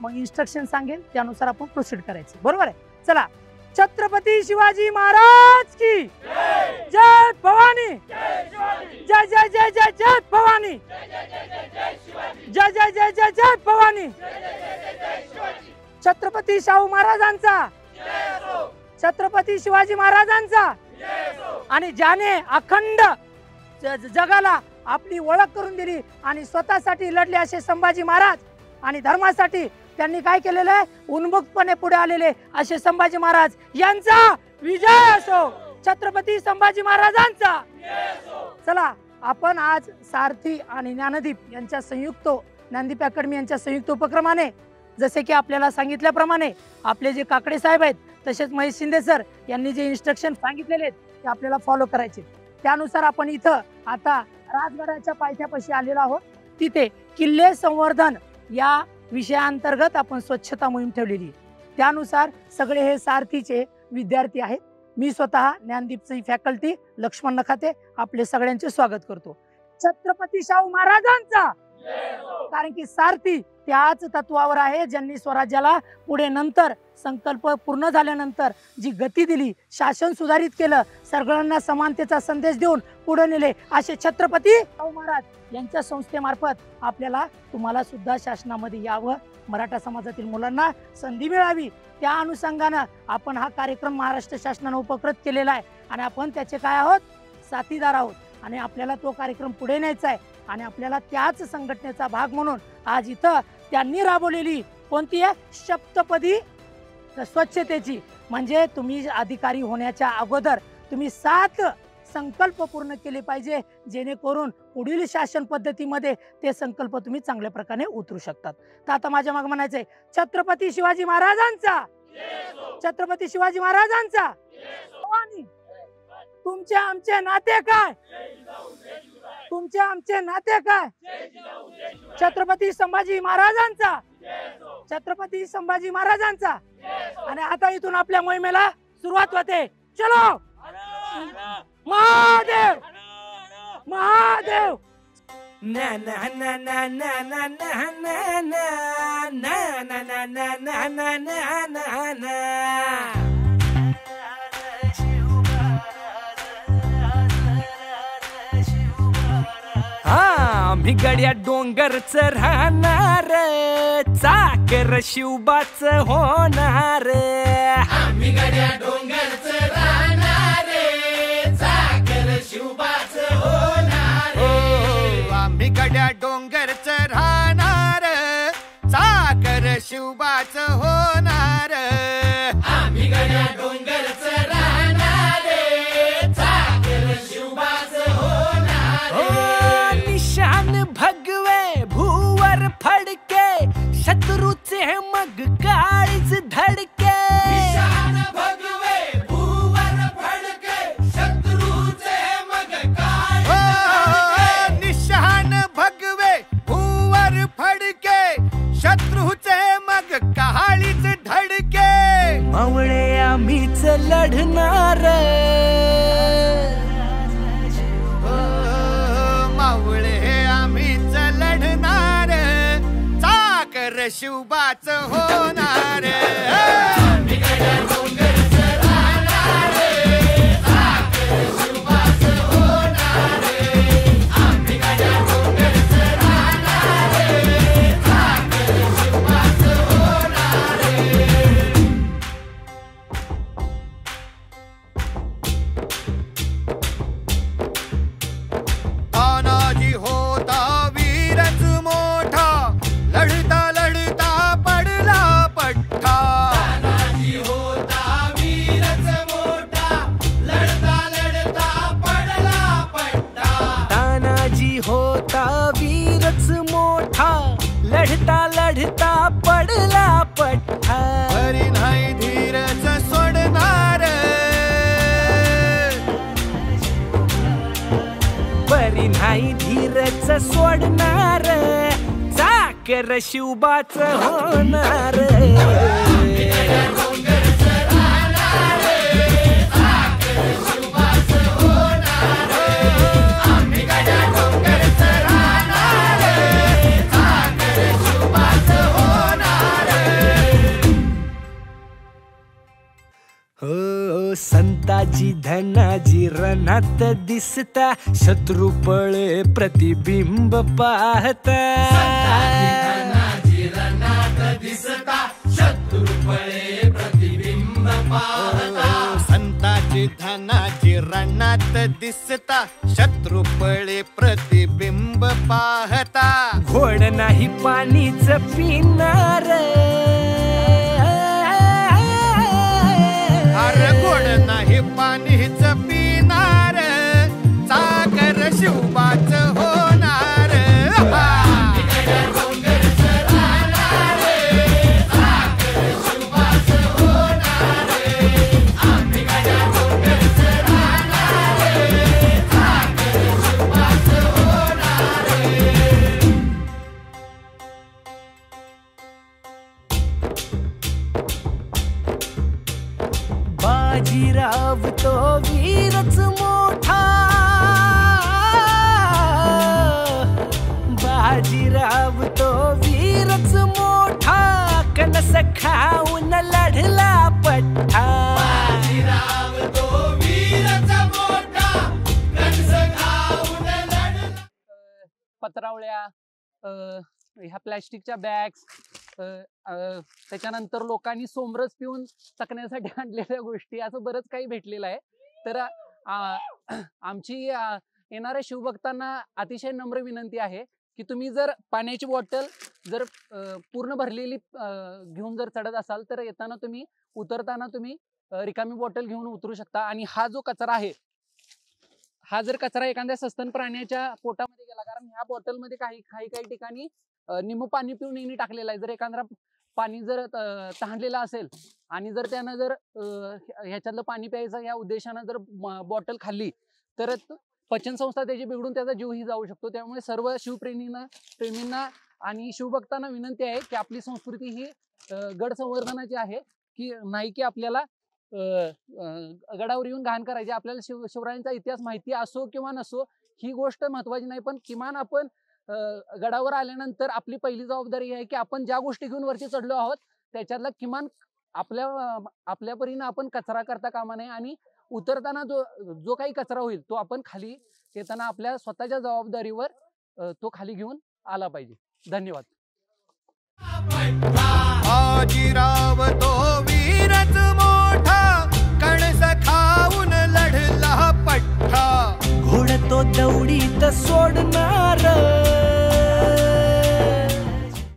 मग इन्स्ट्रक्शन सांगेल त्यानुसार आपण प्रोसीड करायचं, बरोबर आहे? चला, छत्रपती शिवाजी महाराज की जय भवानी, जय जय जय जय जय भवानी, जय जय जय जय जय भवानी, छत्रपती शाहू महाराजांचा, छत्रपती शिवाजी महाराजांचा, आणि ज्याने अखंड जगाला आपली ओळख करून दिली आणि स्वतःसाठी लढले असे संभाजी महाराज, आणि धर्मासाठी त्यांनी काय केलेलं आहे, उन्मुक्तपणे पुढे आलेले असे संभाजी महाराज यांचा विजय असो, छत्रपती संभाजी महाराजांचा। चला, आपण आज सारथी आणि ज्ञानदीप यांच्या संयुक्त, ज्ञानदीप अकॅडमी यांच्या संयुक्त उपक्रमाने जसे की आपल्याला सांगितल्याप्रमाणे आपले जे काकडे साहेब आहेत तसेच महेश शिंदे सर यांनी जे इन्स्ट्रक्शन सांगितलेले आहेत ते आपल्याला फॉलो करायचे। त्यानुसार आपण इथं आता राजगडाच्या पायथ्यापाशी आलेलो आहोत। तिथे किल्ले संवर्धन या विषयाअंतर्गत आपण स्वच्छता मोहीम ठेवलेली, त्यानुसार सगळे हे सारथीचे विद्यार्थी आहेत। मी स्वतः ज्ञानदीपची फॅकल्टी लक्ष्मण नखाते आपले सगळ्यांचे स्वागत करतो। छत्रपती शाहू महाराजांचा, कारण की सारथी त्याच तत्वावर आहे ज्यांनी स्वराज्याला पुढे नंतर संकल्प पूर्ण झाल्यानंतर जी गती दिली, शासन सुधारित केलं, सगळ्यांना समानतेचा संदेश देऊन पुढे नेले असे छत्रपती शाहू महाराज यांच्या संस्थेमार्फत आपल्याला तुम्हाला सुद्धा शासनामध्ये यावं, मराठा समाजातील मुलांना संधी मिळावी, त्या अनुषंगाने आपण हा कार्यक्रम महाराष्ट्र शासनाने उपकृत केलेला आहे आणि आपण त्याचे काय आहोत, साथीदार आहोत आणि आपल्याला तो कार्यक्रम पुढे न्यायचा आहे। आणि आपल्याला त्याच संघटनेचा भाग म्हणून आज इथं त्यांनी राबवलेली कोणती आहे, सप्तपदी स्वच्छतेची, म्हणजे तुम्ही अधिकारी होण्याच्या अगोदर तुम्ही 7 संकल्प पूर्ण केले पाहिजे, जेणेकरून पुढील शासन पद्धतीमध्ये ते संकल्प तुम्ही चांगल्या प्रकारे उतरू शकतात। तर आता माझ्या मागे म्हणायचंय, छत्रपती शिवाजी महाराजांचा, छत्रपती शिवाजी महाराजांचा। तुमचे आमचे नाते काय, तुमचे आमचे नाते काय, छत्रपती संभाजी महाराजांचा, छत्रपती संभाजी महाराजांचा। आणि आता इथून आपल्या मोहिमेला सुरुवात होते। चलो, महादेव महादेव। ना ना ना ना ना ना ना ना ना ना ना ना ना ना ना ना। आम्ही गड्या डोंगरच राहणार, चाकर शिवबाच होणार, आम्ही गड्या डोंगरच राहणार, चाकर शिवबाच होणार, आम्ही गड्या डोंगरच राहणार, चाकर शिवबाच होणार, आम्ही गड्या डोंगरच राहणार, चाकर शिवबाच होणार। निशान भगवे भूवर फडके, शत्रूचे मग काळीच धडके, निशान भगवे भूवर फडके, शत्रूचे मग काळीच धडके, निशान भगवे भूवर फडके, शत्रूचे मग काळीच धडके, मावळे आम्हीच लढणार, मावळे आम्हीच लढणार, चाकर शिवबाच होणार, तानाजी होता वीरच मोठा, लढता लढता पडला पठ्ठा, तानाजी होता वीरच मोठा, लढता लढता पडला पट्टा, तानाजी होता वीरच मोठा, लढता लढता पडला पठ्ठा, बरी नाही धीरच सोडणार, बरी नाही धीरच सोडणार, चाकर शिवबाच होणार, होणार, हो संताजी धनाजी रणात दिसता शत्रू पळे प्रतिबिंब पाहता धनाजी रणात दिसता शत्रू पळे प्रतिबिंब पाहता संताची धनाची रणात दिसता शत्रू पळे प्रतिबिंब पाहता घोड नाही पाणीच पिणार अरे घोड नाही पाणीच पिणार सागर शिवबाच होणार बाजीराव तो वीरच मोठा बाजीराव तो वीरच मोठा कणस खाऊन लढला पठ्ठा बाजीराव तो वीरच मोठा कणस खाऊन लढला पत्रावळ्या ह्या प्लॅस्टिकच्या बॅग्स त्याच्यानंतर लोकांनी सोमरस पिऊन चकण्यासाठी आणलेल्या गोष्टी असं बरंच काही भेटलेलं आहे. तर आमची येणाऱ्या शिवभक्तांना अतिशय नम्र विनंती आहे की तुम्ही जर पाण्याची बॉटल जर पूर्ण भरलेली घेऊन जर चढत असाल तर येताना तुम्ही उतरताना तुम्ही रिकामी बॉटल घेऊन उतरू शकता. आणि हा जो कचरा आहे हा जर कचरा एखाद्या सस्तन प्राण्याच्या पोटामध्ये गेला, कारण ह्या बॉटलमध्ये काही ठिकाणी निम्म पाणी पिऊन यांनी टाकलेलं आहे. जर एखादा पाणी जर तहानलेलं असेल आणि जर त्यानं जर ह्याच्यातलं पाणी प्यायचं या उद्देशानं जर बॉटल खाल्ली तर पचन संस्था त्याची बिघडून त्याचा जीवही जाऊ शकतो. त्यामुळे सर्व प्रेमींना आणि शिवभक्तांना विनंती आहे की आपली संस्कृती ही गड संवर्धनाची आहे, की नाही की आपल्याला गडावर येऊन घाण करायची. आपल्याला शिवरायांचा इतिहास माहिती असो किंवा नसो ही गोष्ट महत्वाची नाही, पण किमान आपण गडावर आल्यानंतर आपली पहिली जबाबदारी आहे की आपण ज्या गोष्टी घेऊन वरती चढलो आहोत त्याच्यातला किमान आपल्या परीनं आपण कचरा करता कामा नये. आणि उतरताना जो काही कचरा होईल तो आपण खाली येताना आपल्या स्वतःच्या जबाबदारीवर तो खाली घेऊन आला पाहिजे. धन्यवाद. बाजीराव तो वीरच मोठा कणस खाऊन लढला पठ्ठा घोड तो दौडीत सोडणार.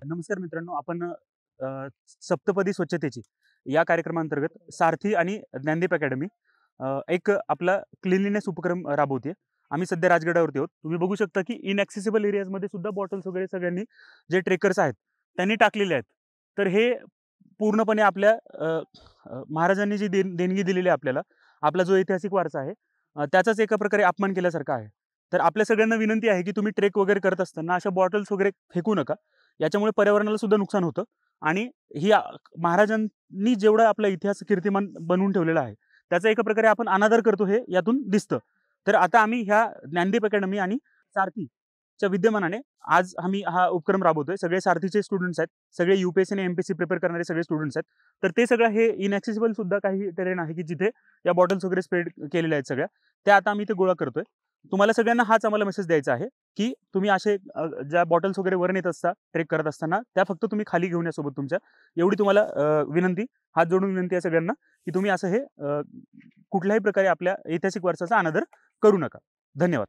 नमस्कार मित्रांनो, आपण सप्तपदी स्वच्छतेची या कार्यक्रमांतर्गत सारथी आणि ज्ञानदीप अकॅडमी एक आपला क्लिनलीनेस उपक्रम राबवते. आम्ही सध्या राजगडावरती आहोत. तुम्ही बघू शकता की इनॲक्सेसिबल एरियाजमध्ये सुद्धा बॉटल्स वगैरे सगळ्यांनी जे ट्रेकर्स आहेत त्यांनी टाकलेले आहेत. तर हे पूर्णपणे आपल्या महाराजांनी जी देणगी दिलेली आहे आपल्याला, आपला जो ऐतिहासिक वारसा आहे त्याचाच एका प्रकारे अपमान केल्यासारखा आहे. तर आपल्या सगळ्यांना विनंती आहे की तुम्ही ट्रेक वगैरे करत असताना अशा बॉटल्स वगैरे फेकू नका. याच्यामुळे पर्यावरणाला सुद्धा नुकसान होतं आणि ही महाराजांनी जेवढा आपला इतिहास कीर्तिमान बनवून ठेवलेला आहे त्याचा एका प्रकारे आपण अनादर करतो हे यातून दिसतं. तर आता आम्ही ह्या ज्ञानदीप अकॅडमी आणि सारथीच्या विद्यमानाने आज आम्ही हा उपक्रम राबवतोय. सगळे सारथीचे स्टुडंट्स आहेत, सगळे UPSC आणि MPSC प्रिपेअर करणारे सगळे स्टुडंट्स आहेत. तर ते सगळं हे इनॲक्सेसिबल सुद्धा काही टेरेन आहे की जिथे या बॉटल्स वगैरे स्प्रेड केलेल्या आहेत सगळ्या, त्या आता आम्ही ते गोळा करतोय. तुम्हाला सगळ्यांना हाच आम्हाला मेसेज द्यायचा आहे की तुम्ही असे ज्या बॉटल्स वगैरे वर नेत असता ट्रेक करत असताना त्या फक्त तुम्ही खाली घेऊन या सोबत तुमच्या. एवढी तुम्हाला विनंती, हात जोडून विनंती आहे सगळ्यांना की तुम्ही असं हे कुठल्याही प्रकारे आपल्या ऐतिहासिक वारसाचा अनादर करू नका. धन्यवाद.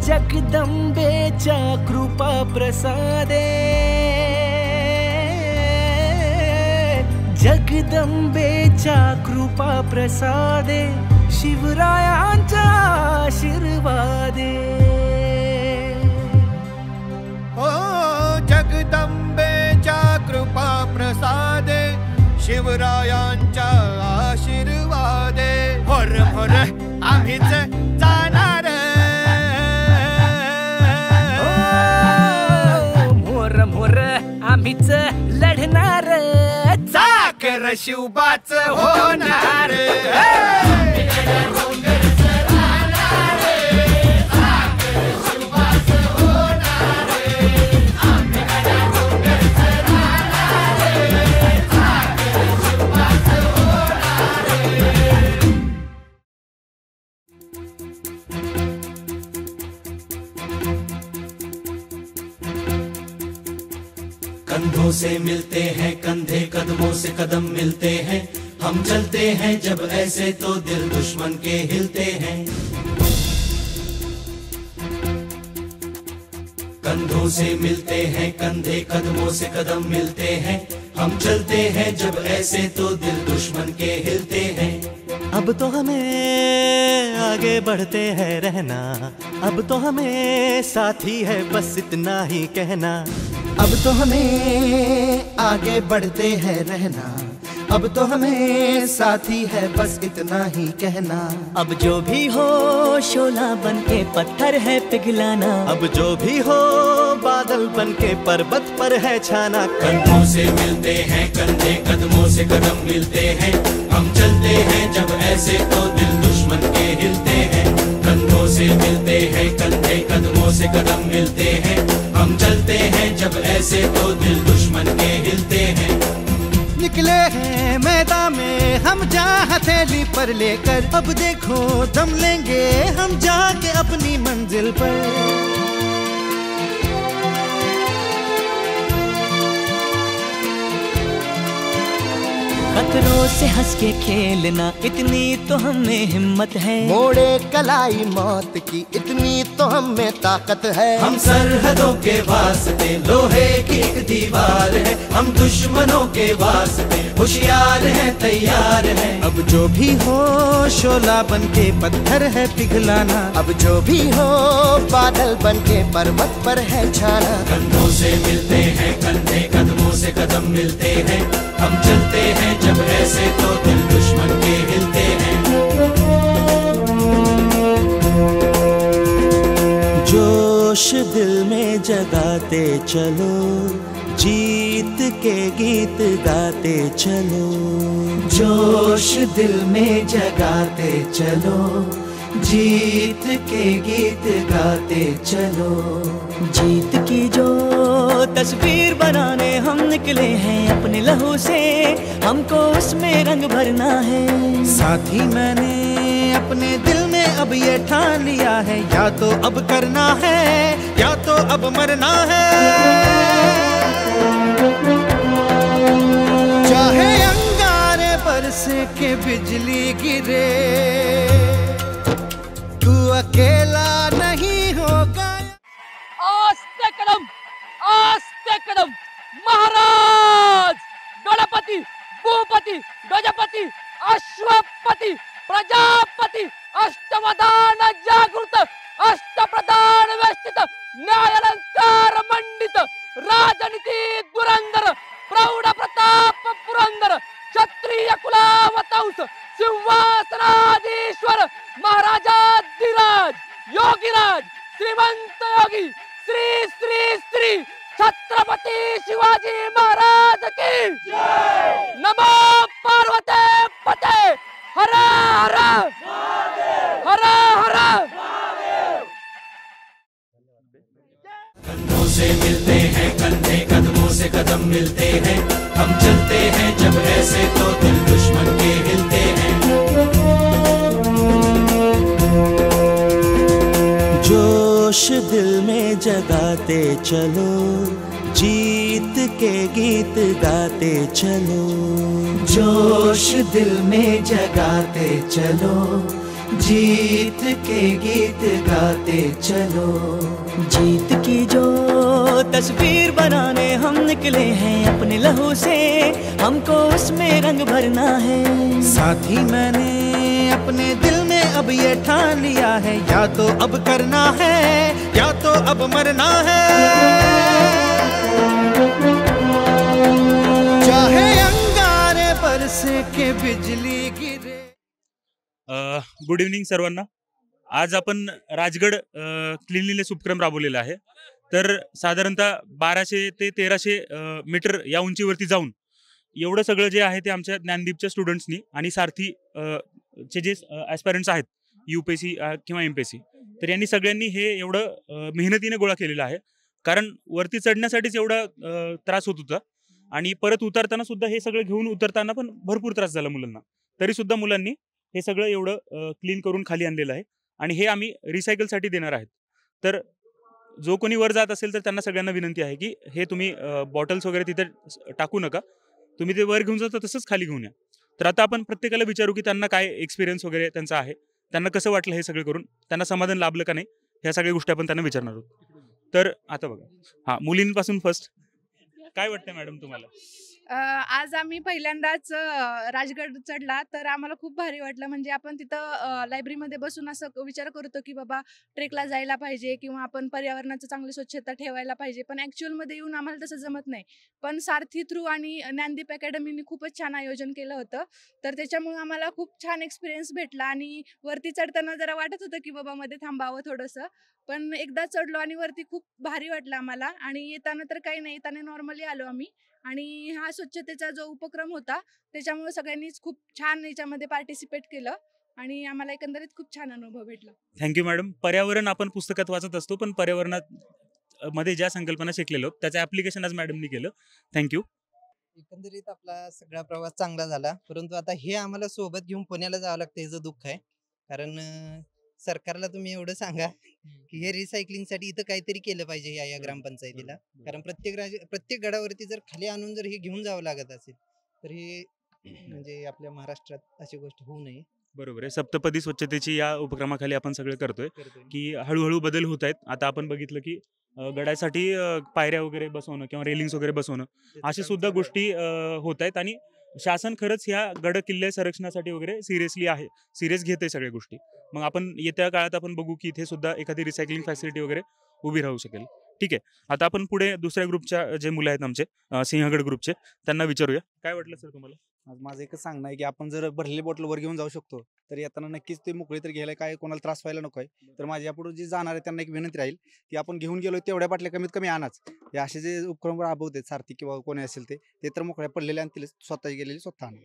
जगदंबेच्या कृपा प्रसादे, जगदंबेच्या कृपा प्रसादे, शिवरायांच्या आशीर्वादे. ओ जगदंबेच्या कृपा प्रसादे, शिवरायांच्या आशीर्वादे. भर भर आम्हीच जाणार, मोर मोर आम्ही आम्हीच लढणार चाकर शिवबाच होणार कंधों से मिलते हैं कंधे, कदमों से कदम मिलते हैं, हम चलते हैं जब ऐसे तो दिल दुश्मन के हिलते हैं। कंधों से मिलते हैं कंधे, कदमों से कदम मिलते हैं, हम चलते हैं जब ऐसे तो दिल दुश्मन के हिलते हैं। अब तो हमें आगे बढ़ते हैं रहना, अब तो हमें साथी है बस इतना ही कहना। अब तो हमें आगे बढ़ते हैं रहना, अब तो हमें साथी है बस इतना ही कहना। अब जो भी हो शोला बन के पत्थर है पिघलाना, अब जो भी हो बादल बन के पर्वत पर है छाना। कंधों से मिलते हैं कंधे, कदमों से कदम मिलते हैं, हम चलते हैं जब ऐसे तो दिल दुश्मन के हिलते हैं। कंधों से मिलते हैं कंधे, कदमों से कदम मिलते हैं, हम चलते हैं जब ऐसे तो दिल दुश्मन के हिलते हैं। निकले हैं मैदान में हम जहाँ हथेली पर लेकर, अब देखो दम लेंगे हम जाके अपनी मंजिल पर। खतरों से हंस के खेलना इतनी तो हमें हिम्मत है, मोड़े कलाई मौत की इतनी तो हमें ताकत है। हम सरहदों के वास्ते लोहे की एक दीवार है, हम दुश्मनों के वास्ते होशियार हैं तैयार हैं। अब जो भी हो शोला बन के पत्थर है पिघलाना, अब जो भी हो बादल बन के पर्वत पर है छाना। कंधों से मिलते हैं कंधे, कदमों से कदम मिलते हैं, हम चलते हैं जब ऐसे तो दिल दुश्मन के हिलते हैं। जोश दिल में जगाते चलो, जीत के गीत गाते चलो। जोश दिल में जगाते चलो, जीत के गीत गाते चलो। जीत की जो तस्वीर बनाने हम निकले हैं अपने लहू से, हमको उसमें रंग भरना है। साथी मैंने अपने दिल में अब ये ठान लिया है, या तो अब करना है या तो अब मरना है। चाहे अंगारे बरसे के बिजली गिरे, तू अकेला नहीं होगा। आस्ते कदम महाराज गणपती भूपती गजपती अश्वपती प्रजापती अष्टवधान जागृत अष्टप्रधान वेष्टित न्यायालंकार मंडित राजनीती धुरंधर प्रौढ प्रताप पुरंदर क्षत्रिय कुलावतंस सिंहासनाधीश्वर महाराजाधिराज योगीराज श्रीमंत योगी श्री श्री श्री छत्रपति शिवाजी महाराज की नमो पार्वते पते हर हर हर हर। कंधों से मिलते हैं कंधे, कदमों से कदम मिलते हैं, हम चलते हैं जब ऐसे तो दिल दुश्मन के हिलते हैं। जोश दिल में जगाते चलो, जीत के गीत गाते चलो। जोश दिल में जगाते चलो, जीत के गीत गाते चलो। जीत की जो तस्वीर बनाने हम निकले हैं अपने लहू से, हमको उसमें रंग भरना है। साथी मैंने अपने दिल में अब ये ठान लिया है, या तो अब करना है या तो अब मरना है। चाहे अंगारे बरसे के बिजली गिरे। गुड इव्हनिंग सर्वांना। आज आपण राजगड क्लीनलीनेस उपक्रम राबवलेला आहे। तर साधारणतः 1200 ते 1300 मीटर या उंचीवरती जाऊन एवढं सगळं जे आहे ते आमच्या ज्ञानदीपच्या स्टुडंट्सनी आणि सारथी चे जे ॲस्पायरंट्स आहेत UPSC किंवा MPSC, तर यांनी सगळ्यांनी हे एवढं मेहनतीने गोळा केलेलं आहे. कारण वरती चढण्यासाठीच एवढा त्रास होत होता आणि परत उतरताना सुद्धा हे सगळं घेऊन उतरताना पण भरपूर त्रास झाला मुलांना. तरी सुद्धा मुलांनी हे सगळं एवढं क्लीन करून खाली आणलेलं आहे आणि हे आम्ही रिसायकलसाठी देणार आहेत. तर जो कोणी वर जात असेल तर त्यांना सगळ्यांना विनंती आहे की हे तुम्ही बॉटल्स वगैरे तिथे टाकू नका, तुम्ही ते वर घेऊन जाता तसंच खाली घेऊन या. तर आता आपण प्रत्येकाला विचारू की त्यांना काय एक्सपिरियन्स वगैरे त्यांचा आहे, त्यांना कसं वाटलं हे सगळं करून, त्यांना समाधान लाभलं का नाही, ह्या सगळ्या गोष्टी आपण त्यांना विचारणार आहोत. तर आता बघा, हां, मुलींपासून फर्स्ट काय वाटतं मॅडम तुम्हाला? आज आम्ही पहिल्यांदाच राजगड चढला, तर आम्हाला खूप भारी वाटलं. म्हणजे आपण तिथं लायब्ररीमध्ये बसून असं विचार करतो की बाबा ट्रेकला जायला पाहिजे किंवा आपण पर्यावरणाचं चांगली स्वच्छता ठेवायला पाहिजे, पण ॲक्च्युअलमध्ये येऊन आम्हाला तसं जमत नाही. पण सारथी थ्रू आणि ज्ञानदीप अकॅडमीने खूपच छान आयोजन केलं होतं, तर त्याच्यामुळे आम्हाला खूप छान एक्सपिरियन्स भेटला. आणि वरती चढताना जरा वाटत होतं की बाबा मध्ये थांबावं थोडंसं, पण एकदा चढलो आणि वरती खूप भारी वाटलं आम्हाला. आणि येताना तर काही नाही, येताना नॉर्मली आलो आम्ही. आणि हा स्वच्छतेचा जो उपक्रम होता त्याच्यामुळे सगळ्यांनीच खूप छान याच्यामध्ये पार्टिसिपेट केलं आणि आम्हाला एकंदरीत खूप छान अनुभव भेटला. Thank you madam. पर्यावरण आपण पुस्तकात वाचत असतो, पण पर्यावरणात मध्ये ज्या संकल्पना शिकलेलो त्याचं ॲप्लिकेशन आज मॅडमनी केलं. थँक्यू. एकंदरीत आपला सगळा प्रवास चांगला झाला, परंतु आता हे आम्हाला सोबत घेऊन पुण्याला जावं लागतं, याचं दुःख आहे. कारण सरकारला तुम्ही एवढं सांगा की हे रिसायकलिंगसाठी इथं काहीतरी केलं पाहिजे या ग्रामपंचायतीला. कारण प्रत्येक गडावरती जर खाली आणून जर हे घेऊन जावं लागत असेल तर हे म्हणजे आपल्या महाराष्ट्रात अशी गोष्ट होऊ नये. बरोबर आहे. सप्तपदी स्वच्छतेची या उपक्रमाखाली आपण सगळं करतोय की हळूहळू बदल होत आहेत. आता आपण बघितलं की गडासाठी पायऱ्या वगैरे बसवणं किंवा रेलिंग्स वगैरे बसवणं अशा सुद्धा गोष्टी होत आहेत आणि शासन खरंच ह्या गड किल्ले संरक्षणासाठी वगैरे सिरियस घेत आहे सगळ्या गोष्टी. मग आपण येत्या काळात आपण बघू की इथे सुद्धा एखादी रिसायकलिंग फॅसिलिटी वगैरे उभी राहू शकेल. ठीक आहे, आता आपण पुढे दुसऱ्या ग्रुपच्या जे मुलं आहेत आमचे सिंहगड ग्रुपचे, त्यांना विचारूया. काय वाटलं सर तुम्हाला? माझं एकच सांगणं आहे की आपण जर भरलेली बॉटल वर घेऊन जाऊ शकतो तर येताना नक्कीच ते मोकळी तर घ्यायला काय कोणाला त्रास व्हायला नको आहे. तर माझ्या यापुढे जे जाणार आहे त्यांना एक विनंती राहील की आपण घेऊन गेलो तेवढ्या बाटल्या कमीत कमी आणाच. हे असे जे उपक्रम राबवतात सारथी किंवा कोणी असेल ते तर मोकळ्या पडलेले आणि स्वतः गेलेले स्वतः आणा.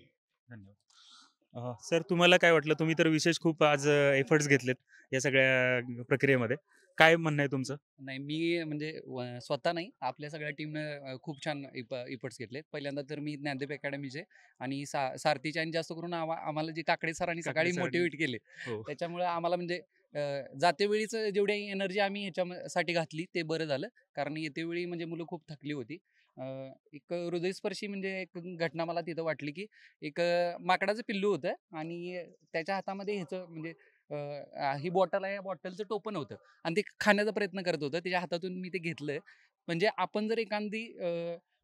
धन्यवाद. सर तुम्हाला काय वाटलं? तुम्ही तर विशेष खूप आज एफर्ट्स घेतलेत या सगळ्या प्रक्रियेमध्ये. काय म्हणणं आहे तुमचं? नाही, मी म्हणजे स्वतः नाही, आपल्या सगळ्या टीमनं खूप छान इफर्ट्स घेतले. पहिल्यांदा तर मी ज्ञानदीप अकॅडमीचे आणि सारथीचे आणि जास्त करून आम्हाला जे काकडे सरांनी सकाळी मोटिवेट केले, त्याच्यामुळे आम्हाला म्हणजे जातेवेळीचं जेवढी एनर्जी आम्ही ह्याच्यासाठी घातली ते बरं झालं. कारण येतेवेळी म्हणजे मुलं खूप थकली होती. एक हृदयस्पर्शी म्हणजे एक घटना मला तिथं वाटली की एक माकडाचं पिल्लू होतं आणि त्याच्या हातामध्ये ह्याचं म्हणजे ही बॉटल आहे, या बॉटलचं टोपण होतं आणि ते खाण्याचा प्रयत्न करत होतं. त्याच्या हातातून मी ते घेतलं. म्हणजे आपण जर एखादी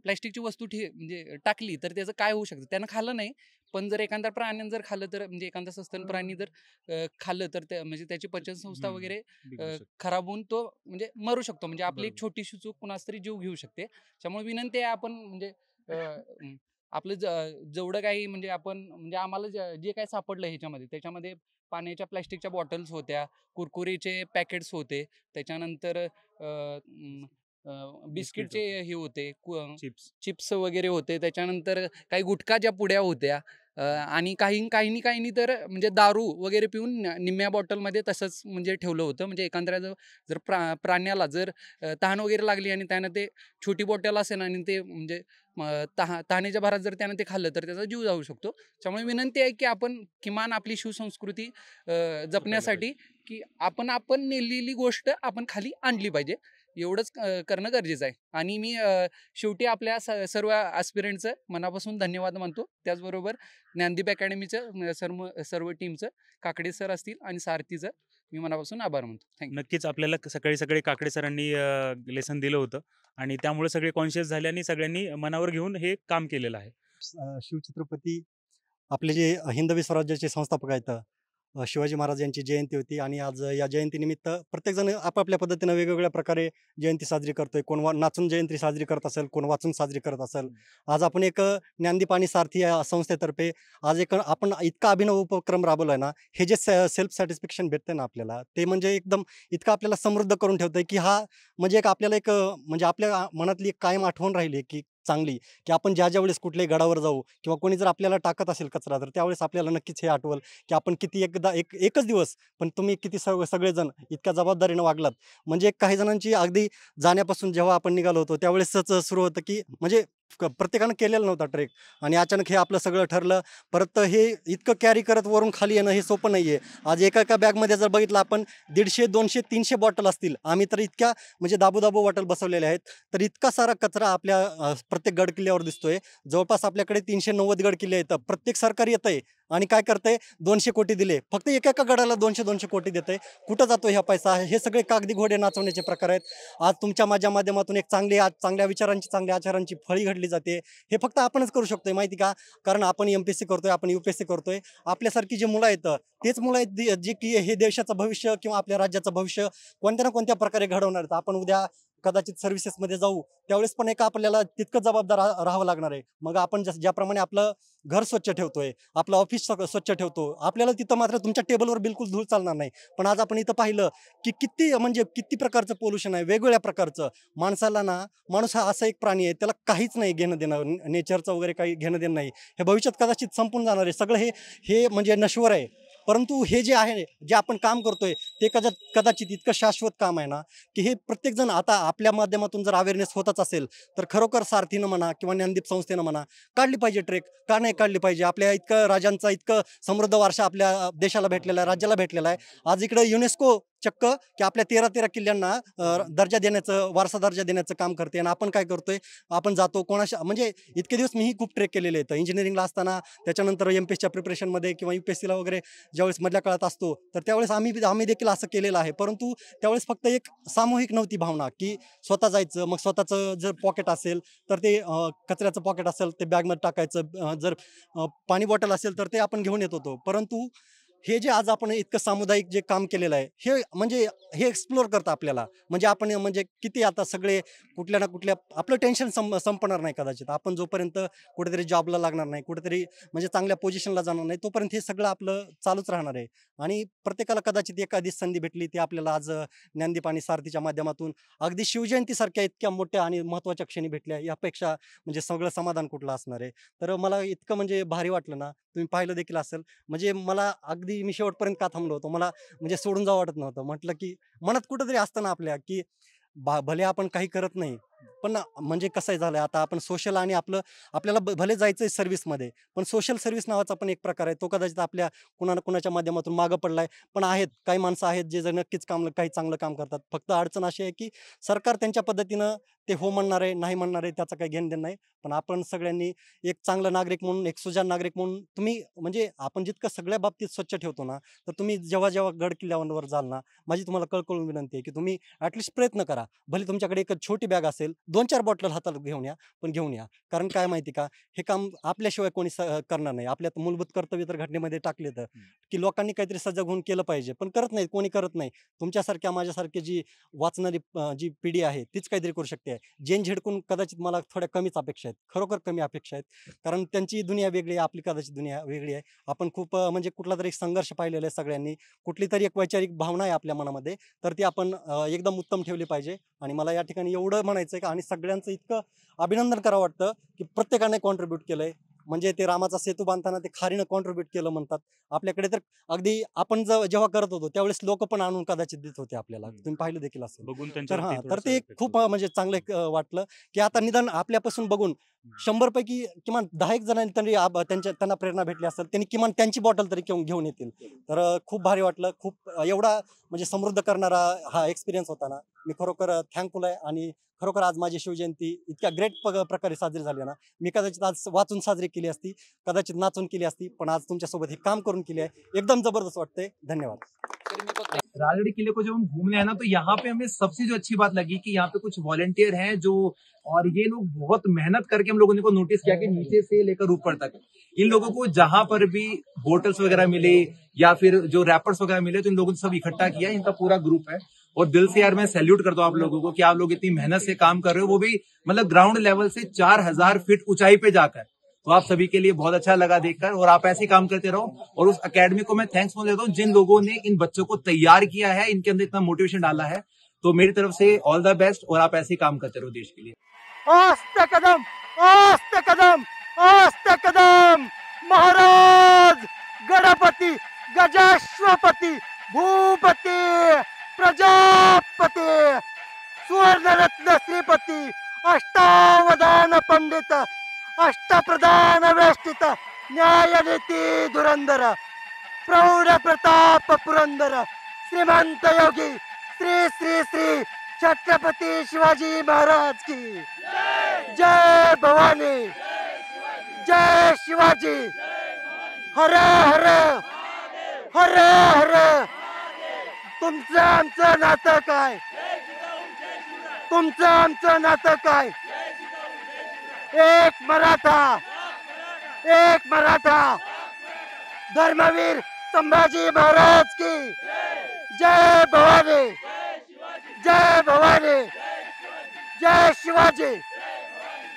प्लॅस्टिकची वस्तू म्हणजे टाकली तर त्याचं काय होऊ शकतं? त्यानं खाल्लं नाही, पण जर एखाद्या प्राण्यानं जर खाल्लं तर म्हणजे एखादा सस्तन प्राणी जर खाल्लं तर म्हणजे त्याची पचनसंस्था वगैरे खराब होऊन तो म्हणजे मरू शकतो. म्हणजे आपली एक छोटीशी चूक कुणास तरी जीव घेऊ शकते. त्यामुळे विनंती आहे आपण म्हणजे आपलं जेवढं काही म्हणजे आपण म्हणजे आम्हाला जे काही सापडलं ह्याच्यामध्ये, त्याच्यामध्ये पाण्याच्या प्लॅस्टिकच्या बॉटल्स होत्या, कुरकुरीचे पॅकेट्स होते, त्याच्यानंतर बिस्किटचे हे होते, चिप्स वगैरे होते, त्याच्यानंतर काही गुटखाच्या पुड्या होत्या आणि काहींनी तर म्हणजे दारू वगैरे पिऊन निम्म्या बॉटलमध्ये तसंच म्हणजे ठेवलं होतं. म्हणजे एखाद्या जर प्राण्याला जर तहान वगैरे लागली आणि त्यानं ते छोटी बॉटल असेल आणि ते म्हणजे तहानेच्या भरात जर त्यानं ते खाल्लं तर त्याचा जीव जाऊ शकतो. त्यामुळे विनंती आहे की आपण किमान आपली शिवसंस्कृती जपण्यासाठी की आपण नेलेली गोष्ट आपण खाली आणली पाहिजे, एवढंच करणं गरजेचं आहे. आणि मी शेवटी आपल्या सर्व ॲस्पिरंटचं मनापासून धन्यवाद मानतो. त्याचबरोबर ज्ञानदीप अकॅडमीचं सर्व टीमचं, काकडे सर असतील आणि सारथीचं मी मनापासून आभार मानतो. थँक्यू. नक्कीच आपल्याला सकाळी काकडे सरांनी लेसन दिलं होतं आणि त्यामुळे सगळे कॉन्शियस झाले आणि सगळ्यांनी मनावर घेऊन हे काम केलेलं आहे. शिवछत्रपती आपले जे हिंदवी स्वराज्याचे संस्थापक आहेत शिवाजी महाराज यांची जयंती होती आणि आज या जयंतीनिमित्त प्रत्येकजण आपापल्या पद्धतीनं वेगवेगळ्या प्रकारे जयंती साजरी करतोय. कोण नाचून जयंती साजरी करत असेल, कोण वाचून साजरी करत असेल. आज आपण एक ज्ञानदीप आणि सारथी या संस्थेतर्फे आज एक आपण इतका अभिनव उपक्रम राबवलाय ना, हे जे सेल्फ सॅटिस्फॅक्शन भेटते ना आपल्याला, ते म्हणजे एकदम इतकं आपल्याला समृद्ध करून ठेवतंय की हा म्हणजे एक आपल्याला एक म्हणजे आपल्या मनातली एक कायम आठवण राहिली की चांगली, की आपण ज्या वेळेस कुठल्याही गडावर जाऊ किंवा कोणी जर आपल्याला टाकत असेल कचरा, तर त्यावेळेस आपल्याला नक्कीच हे आठवल की आपण किती एकच दिवस पण तुम्ही किती सगळेजण इतक्या जबाबदारीनं वागलात. म्हणजे काही जणांची अगदी जाण्यापासून जेव्हा आपण निघालो होतो त्यावेळेसच सुरू होतं की म्हणजे प्रत्येकानं केलेला नव्हता ट्रेक आणि अचानक हे आपलं सगळं ठरलं. परत हे इतकं कॅरी करत वरून खाली येणं हे सोपं नाही आहे. आज एका बॅगमध्ये जर बघितलं आपण 150, 200, 300 बॉटल असतील. आम्ही तर इतक्या म्हणजे दाबू बॉटल बसवलेल्या आहेत. तर इतका सारा कचरा आपल्या प्रत्येक गड किल्ल्यावर दिसतोय. जवळपास आपल्याकडे 390 गड किल्ले आहेत. प्रत्येक सरकार येतंय आणि काय करतंय 200 कोटी दिले, फक्त एका गडाला 200 कोटी देतंय. कुठं जातो ह्या पैसा? हे सगळे कागदी घोडे नाचवण्याचे प्रकार आहेत. आज तुमच्या माझ्या माध्यमातून एक चांगल्या विचारांची, चांगल्या आचारांची फळी घडली जाते. हे फक्त आपणच करू शकतोय, माहिती का? कारण आपण MPSC करतोय, आपण UPSC करतोय. आपल्यासारखी जी मुलं आहेत तेच मुलं आहेत जी की हे देशाचं भविष्य किंवा आपल्या राज्याचं भविष्य कोणत्या ना कोणत्या प्रकारे घडवणार आहेत. आपण उद्या कदाचित सर्व्हिसेसमध्ये जाऊ त्यावेळेस पण एक आपल्याला तितकं जबाबदार राहावं लागणार आहे. मग आपण ज्याप्रमाणे आपलं घर स्वच्छ ठेवतोय, आपलं ऑफिस स्वच्छ ठेवतो, आपल्याला तिथं मात्र तुमच्या टेबलवर बिलकुल धूळ चालणार नाही. पण आज आपण इथं पाहिलं की किती प्रकारचं पोल्युशन आहे, वेगवेगळ्या प्रकारचं. माणूस हा असा एक प्राणी आहे, त्याला काहीच नाही घेणं देणं, नेचरचं वगैरे काही घेणं देणं नाही. हे भविष्यात कदाचित संपून जाणार आहे सगळं. हे म्हणजे नश्वर आहे. परंतु हे जे आहे, जे आपण काम करतोय ते कदाचित इतकं शाश्वत काम आहे ना की हे प्रत्येकजण आता आपल्या माध्यमातून जर अवेअरनेस होतच असेल तर खरोखर सारथीनं म्हणा किंवा ज्ञानदीप संस्थेनं म्हणा काढली पाहिजे ट्रेक. का नाही काढली पाहिजे? आपल्या इतकं राजांचा इतकं समृद्ध वारसा आपल्या देशाला भेटलेला आहे, राज्याला भेटलेला आहे. आज इकडे युनेस्को चक्क की आपल्या 13 किल्ल्यांना वारसा दर्जा देण्याचं काम करते. आणि आपण काय करतोय? आपण जातो म्हणजे इतके दिवस मीही खूप ट्रेक केलेले आहेत. इंजिनिअरिंगला असताना, त्याच्यानंतर MPSCच्या प्रिपरेशनमध्ये किंवा UPSCला वगैरे ज्यावेळेस मधल्या काळात असतो तर त्यावेळेस आम्ही देखील असं केलेलं आहे. परंतु त्यावेळेस फक्त एक सामूहिक नव्हती भावना की स्वतः जायचं, मग स्वतःचं जर पॉकेट असेल तर ते कचऱ्याचं पॉकेट असेल ते बॅगमध्ये टाकायचं, जर पाणी बॉटल असेल तर ते आपण घेऊन येत होतो. परंतु हे जे आज आपण इतकं सामुदायिक जे काम केलेलं आहे हे एक्सप्लोर करतं आपल्याला. म्हणजे आपण म्हणजे किती आता सगळे कुठल्या ना कुठल्या आपलं टेन्शन संपणार नाही कदाचित. आपण जोपर्यंत कुठेतरी जॉबला लागणार नाही, कुठेतरी म्हणजे चांगल्या पोझिशनला जाणार नाही, तोपर्यंत हे सगळं आपलं चालूच राहणार आहे. आणि प्रत्येकाला कदाचित एखादी संधी भेटली ती आपल्याला आज ज्ञानदीप आणि सारथीच्या माध्यमातून अगदी शिवजयंतीसारख्या इतक्या मोठ्या आणि महत्त्वाच्या क्षणी भेटल्या, यापेक्षा म्हणजे सगळं समाधान कुठलं असणार आहे. तर मला इतकं म्हणजे भारी वाटलं ना, तुम्ही पाहिलं देखील असेल. म्हणजे मला अगदी मी शेवटपर्यंत का थांबलो होतो, मला म्हणजे सोडून जावं वाटत नव्हतं. म्हटलं की मनात कुठंतरी असतं ना आपल्या की भले आपण काही करत नाही, पण म्हणजे कसं झालं आता आपण सोशल आणि आपल्याला भले जायचं आहे सर्व्हिसमध्ये, पण सोशल सर्व्हिस नावाचा पण एक प्रकार आहे. तो कदाचित आपल्या कुणाच्या माध्यमातून मागं पडलाय. पण आहेत काही माणसं आहेत जे नक्कीच काही चांगलं काम करतात. फक्त अडचण अशी आहे की सरकार त्यांच्या पद्धतीनं ते हो म्हणणार आहे, नाही म्हणणार आहे, त्याचं काही घेणं देणं नाही. पण आपण सगळ्यांनी एक चांगलं नागरिक म्हणून, एक सुजाण नागरिक म्हणून तुम्ही म्हणजे आपण जितकं सगळ्या बाबतीत स्वच्छ ठेवतो ना, तर तुम्ही जेव्हा गड किल्ल्यावर जाल ना, माझी तुम्हाला कळकळून विनंती आहे की तुम्ही ॲटलिस्ट प्रयत्न करा. भले तुमच्याकडे एक छोटी बॅग असेल, 2-4 बॉटल हातात घेऊन या, पण घेऊन या. कारण काय माहिती का, हे काम आपल्याशिवाय कोणी करणार नाही. आपल्यात मूलभूत कर्तव्य तर घटनेमध्ये टाकले तर की लोकांनी काहीतरी सजग होऊन केलं पाहिजे, पण करत नाही, कोणी करत नाही. तुमच्यासारख्या माझ्यासारखी जी वाचणारी जी पिढी आहे तीच काहीतरी करू शकते. जेन झेडकून कदाचित मला थोड्या कमीच अपेक्षा आहेत, खरोखर कमी अपेक्षा आहेत. कारण त्यांची दुनिया वेगळी आहे, आपली कदाचित दुनिया वेगळी आहे. आपण खूप म्हणजे कुठला तरी संघर्ष पाहिलेला आहे सगळ्यांनी, कुठली तरी एक वैचारिक भावना आहे आपल्या मनामध्ये, तर ती आपण एकदम उत्तम ठेवली पाहिजे. आणि मला या ठिकाणी एवढं म्हणायचं आहे का, आणि सगळ्यांचं इतकं अभिनंदन करावं वाटतं की प्रत्येकाने कॉन्ट्रीब्यूट केलंय. म्हणजे ते रामाचा सेतू बांधताना ते खारीनं कॉन्ट्रीब्यूट केलं म्हणतात. आपल्याकडे तर अगदी आपण जेव्हा करत होतो त्यावेळेस लोक पण आणून कदाचित देत होते आपल्याला, तुम्ही पाहिलं देखील असेल. तर ते खूप म्हणजे चांगलं वाटलं की आता निदान आपल्यापासून बघून 100 पैकी किमान 10 जणांनी तरी त्यांना प्रेरणा भेटली असेल, त्यांनी किमान त्यांची बॉटल तरी घेऊन येतील. तर खूप भारी वाटलं. खूप एवढा म्हणजे समृद्ध करणारा हा एक्सपिरियन्स होता ना, मी खरोखर थँकफुल आहे. आणि खरोखर आज माझी शिवजयंती इतक्या ग्रेट प्रकारे साजरी झाली ना, मी कदाचित आज वाचून साजरी केली असती, कदाचित नाचून केली असती, पण आज तुमच्यासोबत हे काम करून केली आहे. एकदम जबरदस्त वाटतंय. धन्यवाद. राजगढ़ किले को जब हम घूमने आए ना, तो यहाँ पे हमें सबसे जो अच्छी बात लगी कि यहाँ पे कुछ वॉलंटियर हैं जो, और ये लोग बहुत मेहनत करके, हम लोगों ने को नोटिस किया कि नीचे से लेकर ऊपर तक इन लोगों को जहां पर भी बोटल्स वगैरह मिले या फिर जो रैपर्स वगैरह मिले, तो इन लोगों ने सब इकट्ठा किया। इनका पूरा ग्रुप है और दिल से यार मैं सैल्यूट करता हूँ आप लोगों को कि आप लोग इतनी मेहनत से काम कर रहे हो, वो भी मतलब ग्राउंड लेवल से 4000 फीट ऊंचाई पे जाकर। तो आप सभी के लिए बहुत अच्छा लगा देखकर, और आप ऐसे ही काम करते रहो। और उस एकेडमी को मैं थैंक्स देता हूँ जिन लोगों ने इन बच्चों को तैयार किया है, इनके अंदर इतना मोटिवेशन डाला है। तो मेरी तरफ से ऑल द बेस्ट, और आप ऐसे ही काम करते रहो देश के लिए। आस्ते कदम, आस्ते कदम, आस्ते कदम। महाराज गणपति गजाश्वपति भूपति प्रजापति सुवर्ण रत्न श्रीपति अष्टावधान पंडित अष्टप्रधान वेष्टित न्यायनीति धुरंधर प्रौढ़ प्रताप पुरंदर श्रीमंत योगी श्री श्री श्री छत्रपति शिवाजी महाराज की जय भवानी, जय शिवाजी। हर हर हर हर। तुमचं आमचं नातं काय, तुमचं आमचं नातं काय? एक मराठा, एक मराठा। धर्मवीर संभाजी महाराज की जय भवानी, जय भवानी, जय शिवाजी,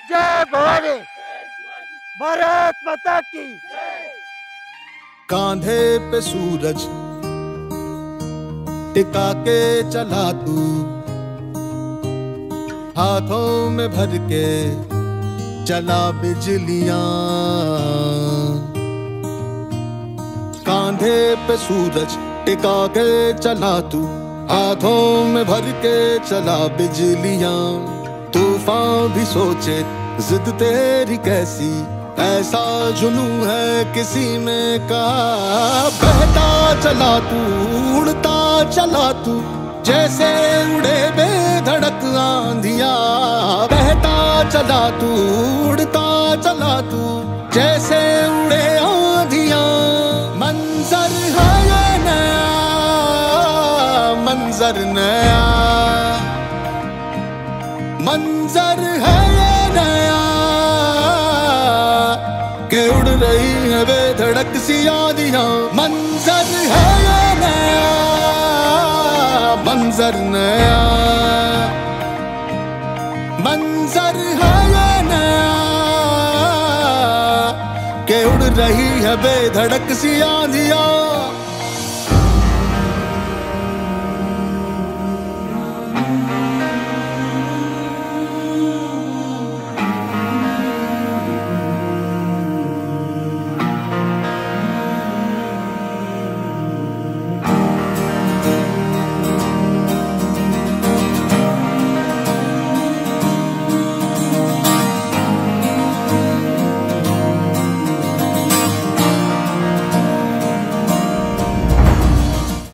जय भवानी। भारत माता की। कांधे पे सूरज टिका के चला तू, हाथों में भर के चला बिजलियां। कांधे पे सूरज टिका के चला तू, हाथों में भर के चला बिजलियां। तूफान भी सोचे जिद तेरी कैसी, ऐसा जुनू है किसी में कहा। बहता चला तू, उड़ता चला तू, जैसे उड़े बेधड़क आंधियां। बहता चला तू, उड़ता चला तू, जैसे उड़े आंधियां। मंजर है ये नया, मंजर नया, मंजर है ये नया, के उड़ रही है बेधड़क सी आंधियां। मंजर है ये नया, मंजर नया, मंजर है ये नया, के उड़ रही है बेधड़क सी आंधियां।